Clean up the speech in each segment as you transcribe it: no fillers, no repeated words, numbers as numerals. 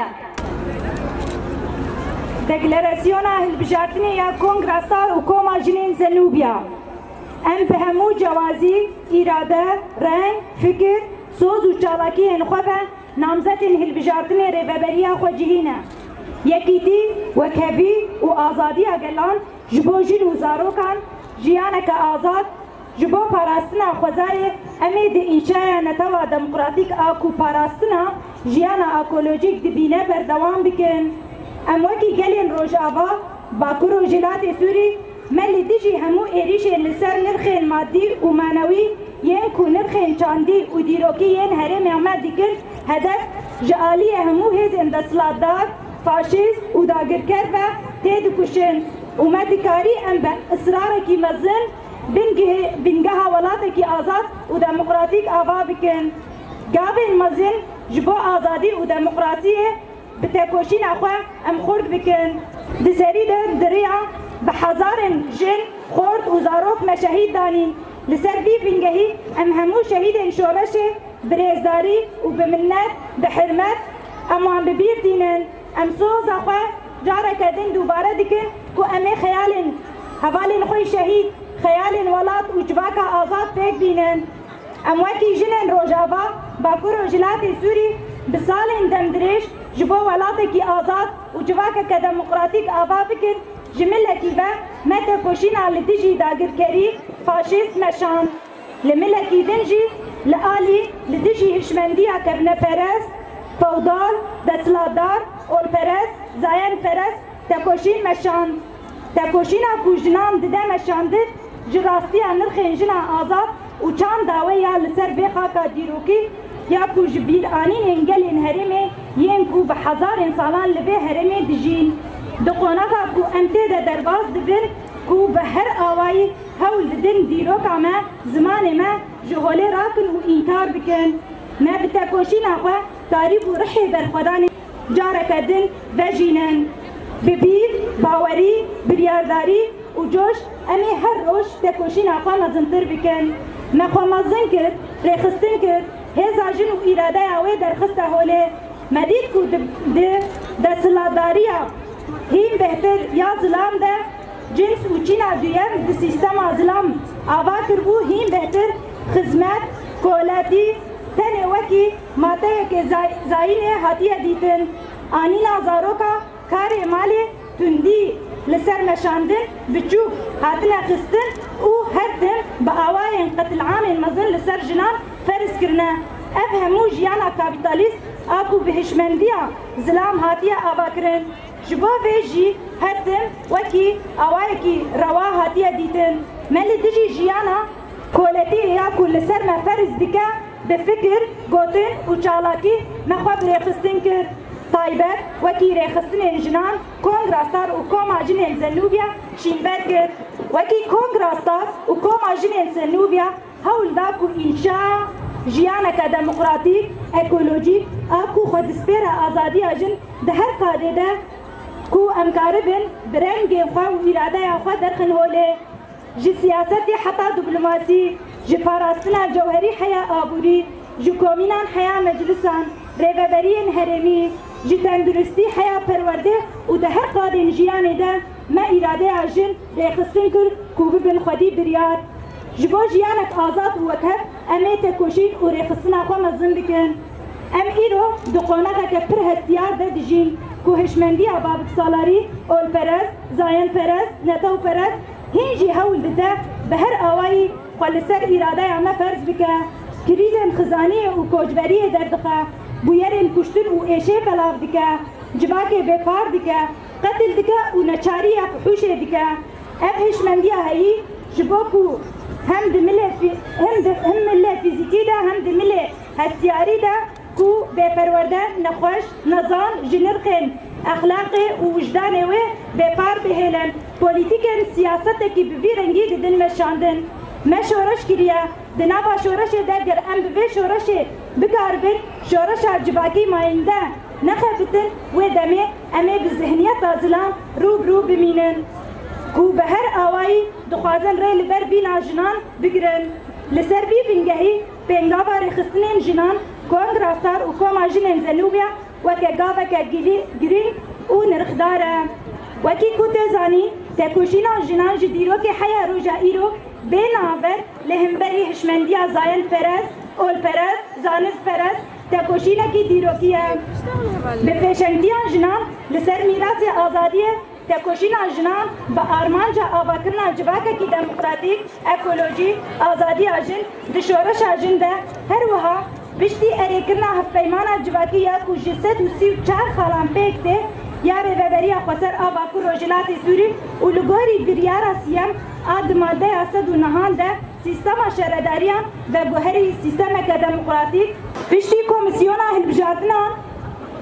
هەیە دەکلەراسیۆنا هەڵبژاردنی یا کۆنگراسا و کۆما ژنên زەنوبیا ئەم بە هەموو جیاوازی ئیرادە ڕەنگ فکر سۆز و چالاکیên xwe ve namzetên hilbijartinê rêveberiya xwe cihîne yekîtî wekhevî û azadiya gelan ji bo jin û zarokan jiyaneke azad ji bo parastina xwezayê em ê di înşaya netewê demokratîk a ku parastina jiyana ekolojîk dibîne berdewam bikin em wekî gelên Rojava Bakur û Jilatê Sûrî me li dijî hemû êrişên li ser nirxên maddî û manewî yên ku nirxên çandî û dîrokî yên herêmê me dikin hedef ji aliyê hemû hêzên desthilatdar faşîst û dagirker ve tê dikuşin û me dikarî em bi israrekî mezin bingeha welatekî azad û demokratîk ava bikin gavên mezin ji bo azadî û demokrasiyê bi têkoşîna xwe em xurt bikin di serî de diriya bi hezarên jin xort û zarok me şehîd danîn li ser vî bingehî em hemû şehîdên şoreşê bi rêzdarî û bi minnet bi hirmet em wan bi bîr dînin em soza xwe careke din dûbare dikin ku em ê xeyalên hevalên xwe şehîd xeyalên welat û civaka azad pêk bînin em wekî jinên Rojava Bakur û Jilatê Sûrî bi salên demdirêj ji bo welatekî azad û civakeke demokratîk ava bikin ji milekî ve me têkoşîna li dijî dagirkerî faşîst meşand li milekî din jî li alî li dijî hişmendiya kevneperest fewdal desthilatdar olperest zayenperest têkoşîn meşand têkoşîna ku jinan dide meşandin ji rastiya nirxên jina azad û çand dawe ya li ser vê xaka dîrokî ya ku ji bîranînên gelên herêmê yên ku bi hezarên salan li vê herêmê dijîn di qonaxa ku em tê de derbas dibin ku bi her awayî hewl didin dîroka me zimanê me ji holê rakin û înkar bikin me bi têkoşîna xwe tarîk û rihê berxwedanê careke din vejînin bi bîr bawerî biryardarî û coş em ê her roj têkoşîna xwe mezintir bikin me xwe mezin kir rêxistin kir hêza jin û îradeya wê derxiste holê me dît ku di desthilatdariya hîn bêhtir ya zilam de cins û çîna duyem di sîstema zilam ava kirbû hîn bêhtir xizmet koletî tenê wekî mateyekê zayînê hatiye dîtin anîna zaroka karê malê tundî li ser meşandin biçûk hatine xistin û her tim bi awayên qetil'amên mezin li ser jinan ferz kirine ev hemû jiyana kapîtalîst a ku bi hişmendiya zilam hatiye avakirin ji bo vê jî her tim wekî awayekî rewa hatiye dîtin me li dijî jiyana koletî ya ku li ser me ferz dike bi fikir gotin û çalakî me xwe bi rêxistin kir taybet wekî rêxistinên jinan kongrastar û koma jinên Zenûbiya şînber kir wekî kongrastar û koma jinên Zenûbiya hewl da ku înşa jiyaneke demokratîk ekolojîk a ku xwedîspêra azadiya jin di her kadê de ku em karibin bi rengên xwe û îradeya xwe derxin holê ji siyasetê heta diplomasî ji parastina cewherî heya aborî ji komînan heya meclisan rêveberiyên herêmî ji tenduristî heya perwerde û di her qadên jiyanê de me îradeya jin rêxistin kir ku bibin xwedî biryar ji bo jiyanek azad û wekhev em ê têkoşîn û rêxistina xwe mezin bikin em îro di qonexeke pir hestiyar de dijîn ku hişmendiya babiksalarî olperest zayenperest netewperest hîn jî hewl dide bi her awayî xwe li ser îradeya me ferz bike krîzên xizaniyê û koçberiyê derdixe bûyerên kuştin û êşê belav dike civakê bêpar dike qetil dike û neçariya fihûşê dike ev hişmendiya heyî ji bo ku hem di milê fîzîkî de hem di milê hestiyarî de ku bêperwerde nexweş nezan ji nirxên exlaqê û wijdanê wê bêpar bihêlin polîtîkên siyasetekî bi vî rengî didin meşandin me şoreş kiriye di nava şoreşê de ger em bi vê şoreşê bikaribin şoreşa civakî mayînde nexebitin wê demê em ê bi zihniyeta zilam rûbrû bimînin ku bi her awayî dixwazin rê li ber vîna jinan bigirin li ser vî bingehî pêngava rêxistinên jinan kongrastar û koma jinên Zenûbiya وکه گاوکه گرین و نرخداره وکی کو تزانی تکوشینا جنان جدیرو که حیا روژا ایرو بین آور لهمبری هشمندیا زاین پرست اول پرست زانست پرست تکوشینا کی دیروکیه به پیشنگیان جنان لسر میراث آزادیه تکوشینا جنان با آرمانجا آواکرنا جواکه کی دموکراتیک اکولوژی آزادی آجن دشورش آجن ده هر وها بشتی اریکرنا هفپیمانا جواکی یا کو جسد و 34 خالان پیکته یا رهبری خسر آباکو روجلات سوری و لگوری گریارا سیم آدماده اسد و نهان ده سیستم شهرداریان و گوهری سیستم دموکراتیک پشتی کمیسیونا هلبجاتنا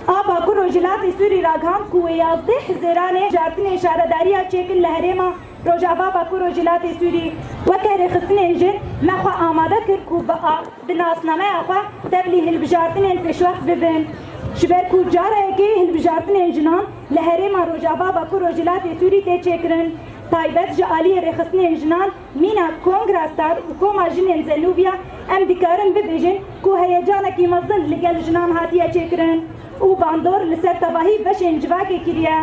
آباکو روجلات سوری راگان کو 11,000 جاتن شهرداریا چکن لهرما روجاوا باکو روجلات سوری وکر خصنه جن نخوا آماده کر کو با بناسنامه آخوا تبلی هلبجاتن پیشوقت ببن شبر کو جاره که هلبجاتن جنان لهرما روجاوا باکو روجلات سوری ته چکرن تایبت جالی رخصنه جنان مینا کنگرستار و کوما جنین زنوبیا ام دیکارن ببیجن کو هیجانه کی مزن لگل جنان هاتیه چکرن او باندور لسر تباهی بشین جواکه کریه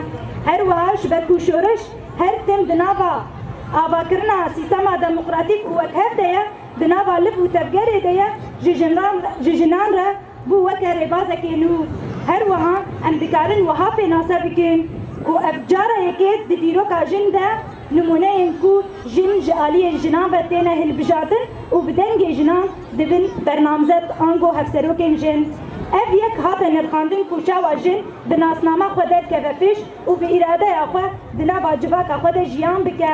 هر وهاش برکو شورش هر تم دنابا آباکرنا سیستما دموکراتیک و وکهف دیا دنابا لب و تبگره دیا ججنان را بو وکر بازه نو هر وها ام دکارن وها پی ناسا بکن کو افجاره یکیت دیرو کا جن ده نمونه انکو جن جالی جنان بتینه هلبجاتن و بدنگ جنان دبن برنامزت آنگو هفسروکن جن اف یک هاتن نرخاندن کوچا و جن بناسنامه خودت که بفش و به اراده اخوه دلا باجباک خود جیان بکه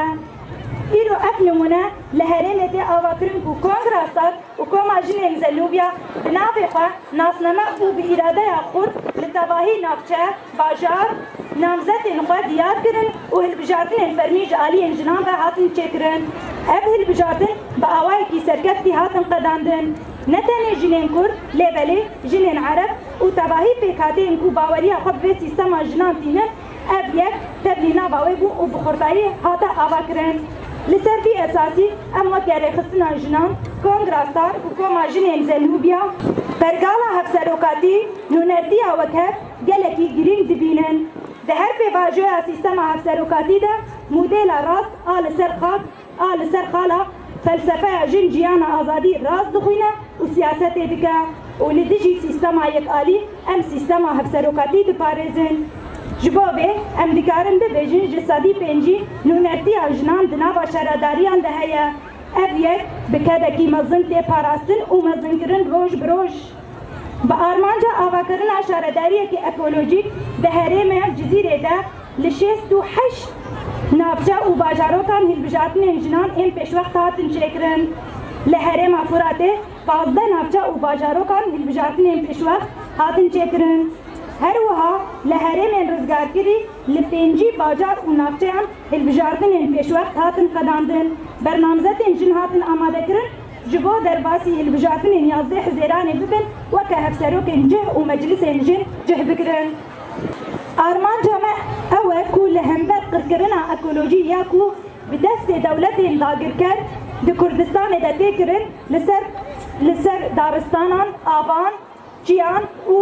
ایرو اف نمونه لهرین ده آواکرن کو کنگرستار و کوما جنین زلوبیا بنافه خواه ناسنامه و به اراده اخور لتواهی نافچه باجار نامزد خواه دیار کرن و هلبجاتن فرمیج آلی انجنان به هاتن چکرن اف هلبجاتن با آوائی کی سرگفتی هاتن قداندن نتنی جنین کرد لیبلی جنین عرب و تواهی پیکاته انکو باوری خواه به سیستم جنان تینن اف یک تبلینا باوی بو و بخورتایی هاتا آوا کرن لسر في اساسي اما كاري خصنا جنان كونغراسار وكوما جنين زلوبيا برقالا هفسروكاتي نونرديا وكهف جلكي جرين دبينن ده هر بواجه سيستما هفسروكاتي ده موديل راس سر خاك سر خالا فلسفه جن جيانا آزادي راس دخوينه وسياسة دكا ولدجي سيستما يك ام سيستما هفسروكاتي دباريزن جبابه ام دکارن ببیجن جسادی پنجی نونرتی آجنان دنابا شهرداریان ده هیا اف یک بکدکی مزن تی پاراستن و مزن کرن روش بروش با آرمانجا آواکرن شهرداری که اکولوژیک ده هرم جزیره ده لشست و حشت نافجا و باجاروکان هلبجاتن جنان ام پیشوقت هاتن چکرن لهرم افراته 15 نافجا و باجاروکان هلبجاتن ام پیشوقت هاتن چکرن هر وها لهرم رزگار کری لپنجی باجار و نافچهان هلبجارتن پیشوقت هاتن قداندن برنامزت جن هاتن آماده کرن جبو درباسی هلبجارتن 11,000 ببن وکه هفسروک جه و مجلس جن جه بکرن آرمان جامع اوه کو لهمبر قرکرنا اکولوژی یا کو بدست دولت داگر کرد ده کردستان ده تکرن لسر دارستانان آبان چیان و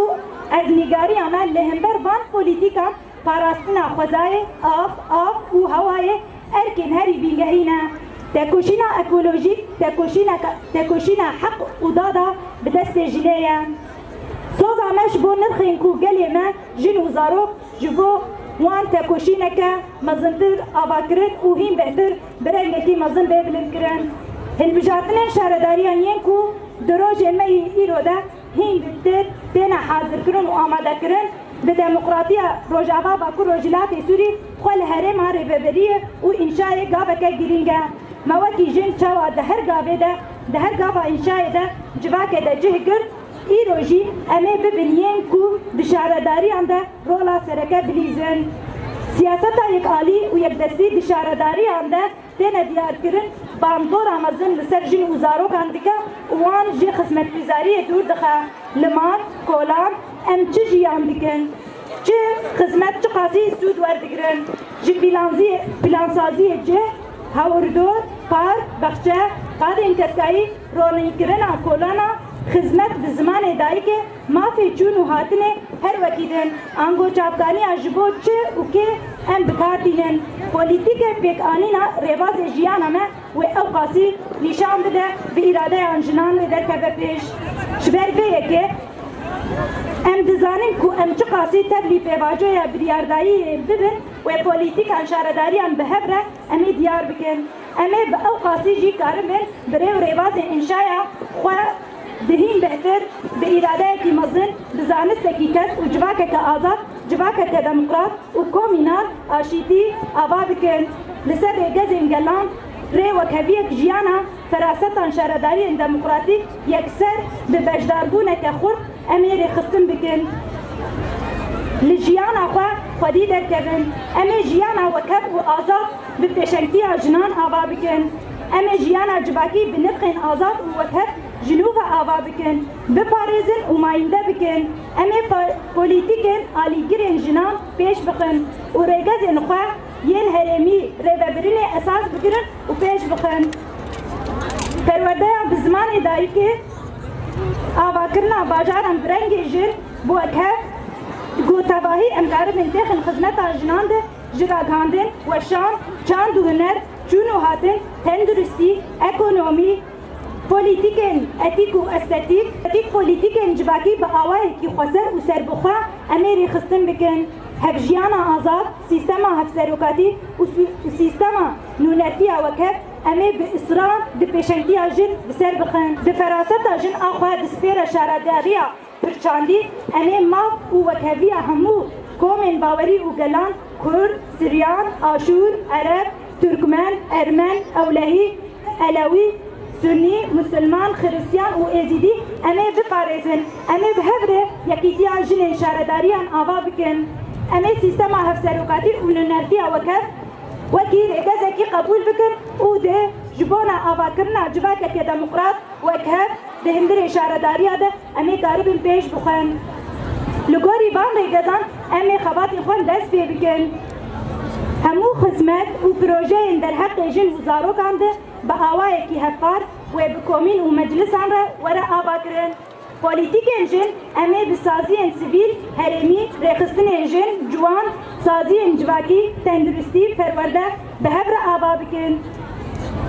ارنگاری آمد لهمبر وان پولیتیکا پاراستنا خوزای آف و هوای ارکن هری بینگهینا تکوشینا اکولوژیک تکوشینا حق و دادا بدست جلیه سوز همش بو نرخین کو گلی ما جن و زاروک جبو وان تکوشینا که مزنتر آباکرد و هیم بهتر برنگتی مزن ببلند کرن هلبجاتن شهرداریان ین کو دروج امی ایروده هین بتر تینا حاضر کرن و آماده کرن به دموکراتیا روجاوا باکو روجلات سوری خل هرم هاری ببریه و انشای گابه که گرینگه موکی جن چاوا ده هر گابه ده هر گابه انشای ده جواکه ده جه گر ایروژی امی ببینین کو دشارداری انده رولا سرکه بلیزن سیاست یک عالی و یک دستی دشارداری انده تینا دیار کرن باندور آمازن لسر جن وزارو کاندکا وان جی خدمت گزاری دور دخه لمان کولان ام چه جیان دکن چه خدمت چه قاسی سود وردگرن جی پلانسازی جه هاوردور پارک بخچه قاد انتسکایی رونی کرن کولانا خدمت به زمان دایی که مافی چون و هاتنه هر وکیدن آنگو چاپکانی آجبو چه و که ام بکاردینن پولیتیک پیک آنینا رواز جیانا ما و او قاسی نشان بده به اراده آنجنان و در کبه پیش شبر بیه که ام دزانیم که ام چه قاسی تبلی پیواجوی بریاردایی ببن و پولیتیک انشارداری ام به هبره امی دیار بکن امی به او قاسی جی کارم بین بره و رواز انشایا خواه دهین بهتر به اراده کی مزن بزانست کی کس و جواکه که آزاد جواکه که دموکرات و کومینال آشیتی آوا بکن لسر ریگز انگلان ری وکویک جیانا فراستان شارداری دموکراتیک یکسر به بجداربونه که خورد امیر خستم بکن لجیانا خواه خودی در کبن امیر جیانا وکب و آزاد به پیشنگتی جنان آوا بکن امیر جیانا جواکی به نفخین آزاد و وکب جنوب آوا بکن بپارێزن و ماینده بکن امی پولیتیکن آلیگرین جنان پیش بخن و ریگزین خواه ین هرمی ریوبرین اساس بگیرن و پیش بخن پرورده بزمان دایی که آوا کرنا باجارم برنگ جن بو اکه گوتواهی امکار منتخن خدمت جنان ده جراغاندن و شان چاند و هنر چونو هاتن تندرستی اکونومی پولیتیکن اتیک و استاتیک اتیک پولیتیکن جواکی به آوای کی خسر و سربخوا امیری خستن بکن هفجیانا آزاد سیستما هفسروکاتی و سیستما نونتی وکف امی به اصرار ده پیشنگتی جن بسر بخن ده فراست جن آخوا دسپیر شارداریا پرچاندی امی ماف و وکوی همو کومن باوری و گلان کرد سریان آشور عرب ترکمن ارمن اولهی علوی سنی مسلمان خریستیان و ازیدی امی بپارێزن امی بهبره یکیتی جن شارداریان آوا بکن امی سیستما هفسروکاتی و نونرتی وکف وکی ریگزکی قبول بکن او ده جبونا آوا کرنا جواکه که دموکرات وکف ده هندر شارداریا ده امی کاربین پیش بخن لگوری بان ریگزان امی خباتی خون دست پی بکن همو خدمت و پروژه در حق جن و زاروکان ده به آوای کی هفار و بکومین و مجلسان را ورا آبا کرن پولیتیک جن امی بسازی سیویل هرمی رخصتن جن جوان سازی جواکی تندرستی پرورده به هبر آبا بکن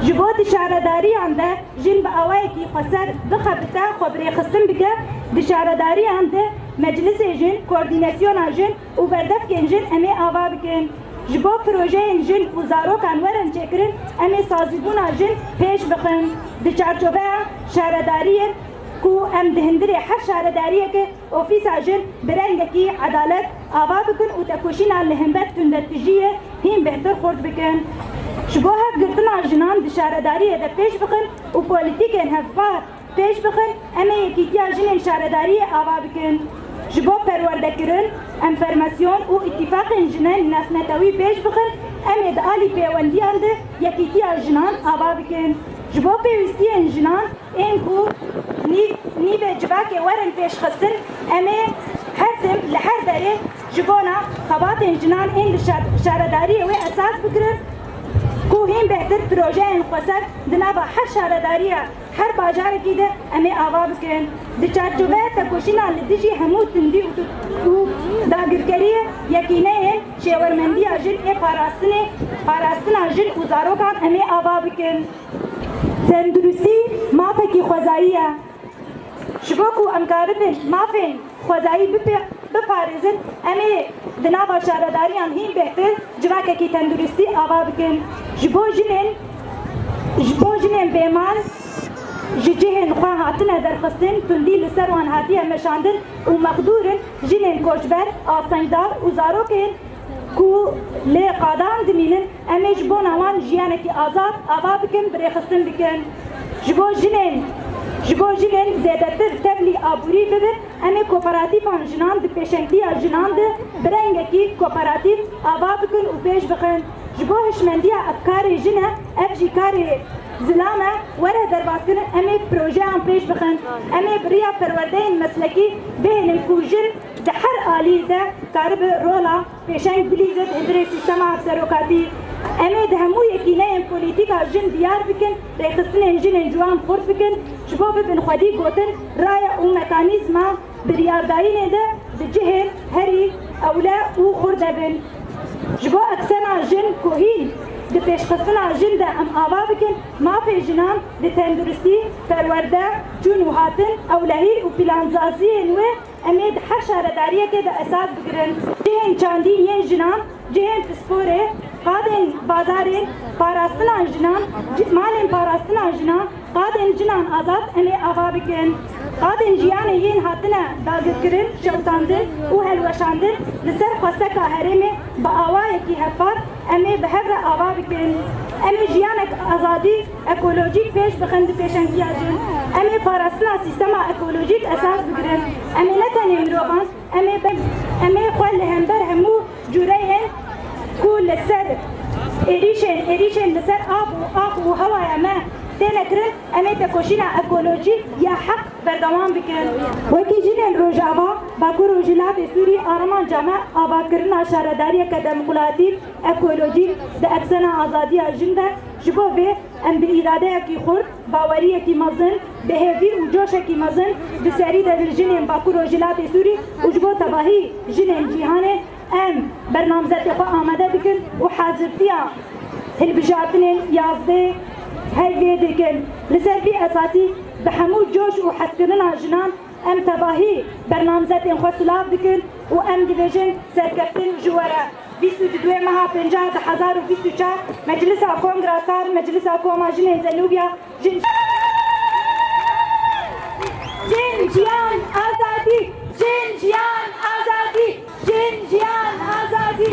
جبوت شارداری آنده جن به آوای کی خسر بخبتا خب رخصتن بکه دشارداری آنده مجلس جن کوردیناسیون جن و بردف کن جن امی آبا بکن جبو پروژه جن و زاروکان ورن چکرن امی سازیبون جن پیش بخن ده چارچوبه شارداریه کو ام دهندری هر شارداریه که اوفیس جن برنگکی عدالت آوا بکن و تکوشین لهمبت تندتجیه هیم بهتر خورد بکن جبو هف گرتنا جنان ده شارداریه ده پیش بخن و پولیتیکن هفبار پیش بخن امی یکیتیا جن شارداریه آوا بکن جبو پرورده کرن انفرماسیون و اتفاق جنان نسنتاوی پیش بخن امید آلی پیوندیان ده یکیتی جنان آوا بکن جبو پیوستی جنان این کو نی به جواک ورن پیش خستن امی هرتم لحر داره جبونا خبات جنان این شارداری و اساس بکرن کو هم بهتر پروژه این خسر دنابا هر شارداریه هر باجار کی ده امی آوا بکن ده چارچوبه تکوشینا لدیجی همو تندی و داگرکریه یقینه شیورمندی جن ای پاراستنا جن و زاروکان امی آوا بکن تندرستی مافه کی خوزاییه شبو کو امکاره بین مافه خوزایی بپارێزن امی دنابا شارداریان هین بهتر جواکه کی تندرستی آوا بکن جبو جنین بیمار جهن خواه هاتنه درخستن تندی لسر وان هاتیه مشاندن و مقدورن جنین کوچبر آسنگدار و زاروکن کو لی قادان دمینن امی جبو نوان جیانه کی آزاد آوا بکن برخستن بکن جبو جنین زیادتر تبلی آبوری ببن امی کوپراتیفان جنان ده پیشنگتی جنان ده برنگه کی کوپراتیف آوا بکن و پیش بخن جبو هشمندی افکار جنه افجی کار زلامه وره درباز کنن امی پروژه هم پیش بخن امی بریا پرورده مسلکی بین کوجن ده هر آلی ده کارب رولا پیشنگ بلیزد هندره سیستم افسروکاتی امی ده همو یکینه این پولیتیکا جن دیار بکن ریخستن جن جوان خورد بکن شبو ببن خودی گوتن رای و مکانیزما بريارداين ده بجهل هري أولا وخرده بن جبو أكسنا جن كوهين di pêşxistina jin de em ava bikin mafê jinan di tenduristî perwerde çûn û hatin ewlehî û planzaziyên wê em ê di her şaredariyekê de esas bigirin. Cihên çandî yên jinan, cihên pisporê, qadên bazarên parastina jinan, malên parastina jinan, qadên jinan azad em ê ava bikin. Qadên jiyanê yên hatine dagirkirin, şewtandin û helweşandin li ser xwesteka herêmê bi awayekî hevpar em ê bi hev re ava bikin. Em ê jiyanek azadî ekolojîk pêş bixin di pêşengiya jin. Em ê parastina sîstema ekolojîk esas bigirin. Em ê ne tenê mirovan, em ê xwe li hember hemû cûreyên ku li ser êrîşên li ser av û hewaya me têne kirin, em ê tekoşîna ekolojîk ya heq berdewam bikin. Wekî jinên Rojava, Bakur û Jilavê Sûrî armanca me avakirina şaredariyeke demokratîk, ekolojîk di eksena azadiya jin de ji bo vê em bi îradeyekî xurt, baweriyekî mezin, bihêvî û coşekî mezin bi serî de li jinên Bakur û Jilavê Sûrî û ji bo tevahî jinên cîhanê em bernamezetê xwe amade bikin û hazirtiya hilbijartinên yazdê هاي ديكن لسبب أساسي بحمو جوش وحسكرنا جنان أم تباهي برنامجاتين خسلاف ديكن وأم ديفيجن سركبتن جوارا 22 مها 50,024 مجلس كونغراسار مجلس كوما جنين زنوبيا جنجيان آزادي جنجيان آزادي جنجيان آزادي